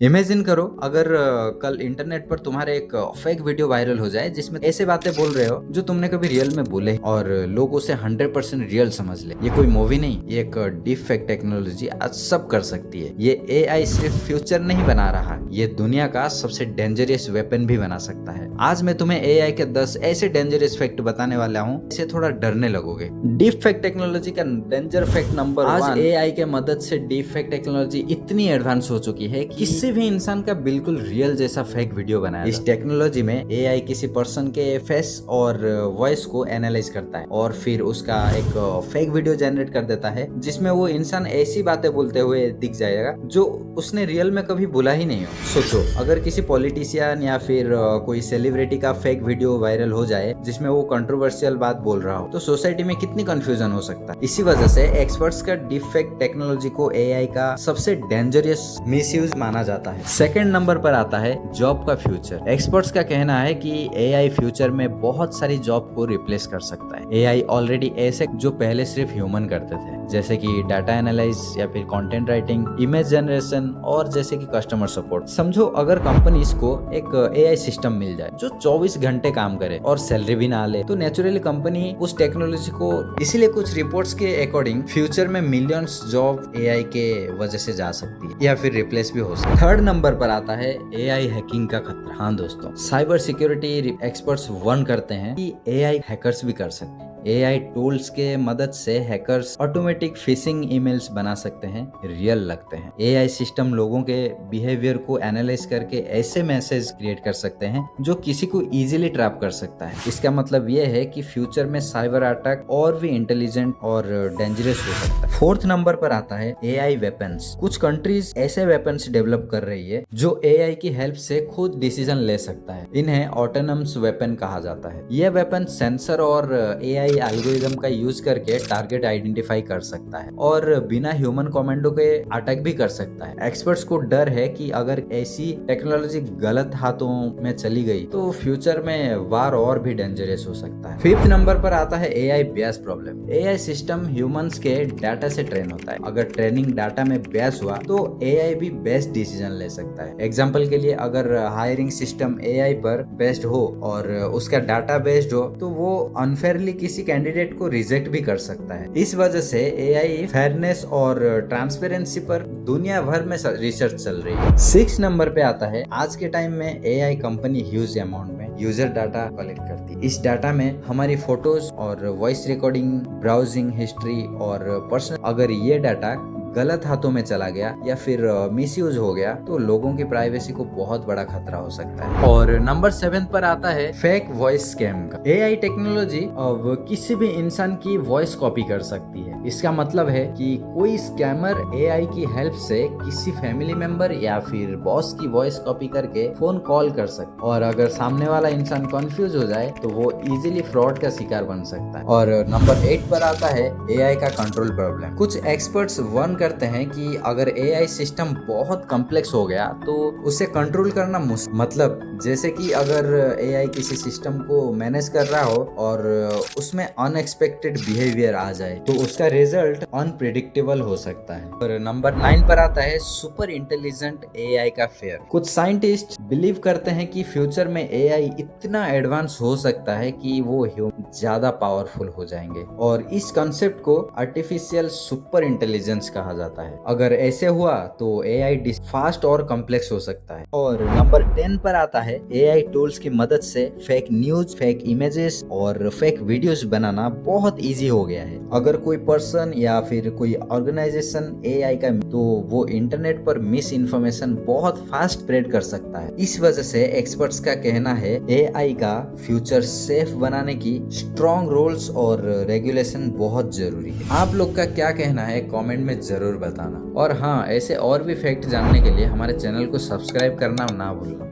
Imagine करो अगर कल इंटरनेट पर तुम्हारे एक फेक वीडियो वायरल हो जाए जिसमें ऐसे बातें बोल रहे हो जो तुमने कभी रियल में बोले और लोग उसे 100% रियल समझ ले। ये कोई मूवी नहीं, ये एक डीप फेक टेक्नोलॉजी आज सब कर सकती है। ये एआई सिर्फ फ्यूचर नहीं बना रहा, ये दुनिया का सबसे डेंजरस वेपन भी बना सकता है। आज मैं तुम्हें एआई के 10 ऐसे डेंजरस फैक्ट बताने वाला हूँ, इससे थोड़ा डरने लगोगे। डीप फेक टेक्नोलॉजी का डेंजर फैक्ट नंबर 1। आज एआई के मदद से डीप फेक टेक्नोलॉजी इतनी एडवांस हो चुकी है कि किसी भी इंसान का बिल्कुल रियल जैसा फेक वीडियो बनाया। इस टेक्नोलॉजी में एआई किसी पर्सन के फेस और वॉइस को एनालाइज करता है और फिर उसका एक फेक वीडियो जनरेट कर देता है जिसमें वो इंसान ऐसी बातें बोलते हुए दिख जाएगा जो उसने रियल में कभी बोला ही नहीं हो। सोचो अगर किसी पॉलिटिशियन या फिर कोई सेलिब्रिटी का फेक वीडियो वायरल हो जाए जिसमें वो कंट्रोवर्शियल बात बोल रहा हो, तो सोसाइटी में कितनी कंफ्यूजन हो सकता है। इसी वजह से एक्सपर्ट्स का डीप फेक टेक्नोलॉजी को एआई का सबसे डेंजरस मिसयूज माना जाता है। सेकंड नंबर पर आता है जॉब का फ्यूचर। एक्सपर्ट्स का कहना है कि एआई फ्यूचर में बहुत सारी जॉब को रिप्लेस कर सकता है। एआई ऑलरेडी ऐसे जो पहले सिर्फ ह्यूमन करते थे, जैसे कि डाटा एनालाइज या फिर कंटेंट राइटिंग, इमेज जनरेशन और जैसे कि कस्टमर सपोर्ट। समझो अगर कंपनीज को एक एआई सिस्टम मिल जाए जो 24 घंटे काम करे और सैलरी भी ना ले, तो नेचुरली कंपनी उस टेक्नोलॉजी को, इसीलिए कुछ रिपोर्ट्स के अकॉर्डिंग फ्यूचर में मिलियंस जॉब एआई के वजह से जा सकती है या फिर रिप्लेस भी हो सकती है। थर्ड नंबर पर आता है एआई हैकिंग का खतरा। हाँ दोस्तों, साइबर सिक्योरिटी एक्सपर्ट्स वार्न करते हैं कि एआई हैकर्स भी कर सकते हैं। एआई टूल्स के मदद से हैकर्स ऑटोमेटिक फिशिंग ईमेल्स बना सकते हैं, रियल लगते हैं। एआई सिस्टम लोगों के बिहेवियर को एनालाइज करके ऐसे मैसेज क्रिएट कर सकते हैं जो किसी को इजीली ट्रैप कर सकता है। इसका मतलब ये है कि फ्यूचर में साइबर अटैक और भी इंटेलिजेंट और डेंजरस हो सकता है। फोर्थ नंबर पर आता है एआई वेपन्स। कुछ कंट्रीज ऐसे वेपन्स डेवलप कर रही है जो एआई की हेल्प से खुद डिसीजन ले सकता है। इन्हें ऑटोनमस वेपन कहा जाता है। यह वेपन सेंसर और एआई एल्गोरिदम का यूज करके टारगेट आइडेंटिफाई कर सकता है और बिना ह्यूमन कमांडो के अटैक भी कर सकता है। एक्सपर्ट्स को डर है कि अगर ऐसी टेक्नोलॉजी गलत हाथों में चली गई तो फ्यूचर में वार और भी डेंजरस हो सकता है। फिफ्थ नंबर पर आता है AI bias problem. AI system humans के डाटा से ट्रेन होता है। अगर ट्रेनिंग डाटा में बियस हुआ तो एआई भी बेस्ट डिसीजन ले सकता है। एग्जाम्पल के लिए अगर हायरिंग सिस्टम एआई पर बेस्ड हो और उसका डाटा बेस्ड हो तो वो अनफेयरली किसी कैंडिडेट को रिजेक्ट भी कर सकता है। इस वजह से एआई फेयरनेस और ट्रांसपेरेंसी पर दुनिया भर में रिसर्च चल रही है। 6 नंबर पे आता है आज के टाइम में एआई कंपनी ह्यूज अमाउंट में यूजर डाटा कलेक्ट करती है। इस डाटा में हमारी फोटोज और वॉइस रिकॉर्डिंग, ब्राउजिंग हिस्ट्री और पर्सनल, अगर ये डाटा गलत हाथों में चला गया या फिर मिसयूज हो गया तो लोगों की प्राइवेसी को बहुत बड़ा खतरा हो सकता है। और नंबर 7 पर आता है फेक वॉइस स्कैम का। एआई टेक्नोलॉजी अब किसी भी इंसान की वॉइस कॉपी कर सकती है। इसका मतलब है कि कोई स्कैमर एआई की हेल्प से किसी फैमिली मेंबर या फिर बॉस की वॉइस कॉपी करके फोन कॉल कर सकता है और अगर सामने वाला इंसान कंफ्यूज हो जाए तो वो इजीली फ्रॉड का शिकार बन सकता है। और नंबर 8 पर आता है एआई का कंट्रोल प्रॉब्लम। कुछ एक्सपर्ट्स वन करते हैं कि अगर एआई सिस्टम बहुत कॉम्प्लेक्स हो गया तो उसे कंट्रोल करना मतलब जैसे कि अगर एआई किसी सिस्टम को मैनेज कर रहा हो और उसमें अनएक्सपेक्टेड बिहेवियर आ जाए तो उसका रिजल्ट अनप्रिडिक्टेबल हो सकता है। और नंबर 9 पर आता है सुपर इंटेलिजेंट एआई का फेयर। कुछ साइंटिस्ट बिलीव करते हैं कि फ्यूचर में एआई इतना एडवांस हो सकता है कि वो ज्यादा पावरफुल हो जाएंगे और इस कंसेप्ट को आर्टिफिशियल सुपर इंटेलिजेंस कहा जाता है। अगर ऐसे हुआ तो एआई फास्ट और कॉम्प्लेक्स हो सकता है। और नंबर 10 पर आता है एआई टूल्स की मदद से फेक न्यूज, फेक इमेजेस और फेक वीडियोस बनाना बहुत इजी हो गया है। अगर कोई पर्सन या फिर कोई ऑर्गेनाइजेशन एआई का, तो वो इंटरनेट पर मिस इन्फॉर्मेशन बहुत फास्ट स्प्रेड कर सकता है। इस वजह से एक्सपर्ट्स का कहना है एआई का फ्यूचर सेफ बनाने की स्ट्रॉन्ग रूल्स और रेगुलेशन बहुत जरूरी है। आप लोग का क्या कहना है कमेंट में जरूर बताना। और हाँ, ऐसे और भी फैक्ट जानने के लिए हमारे चैनल को सब्सक्राइब करना ना भूलना।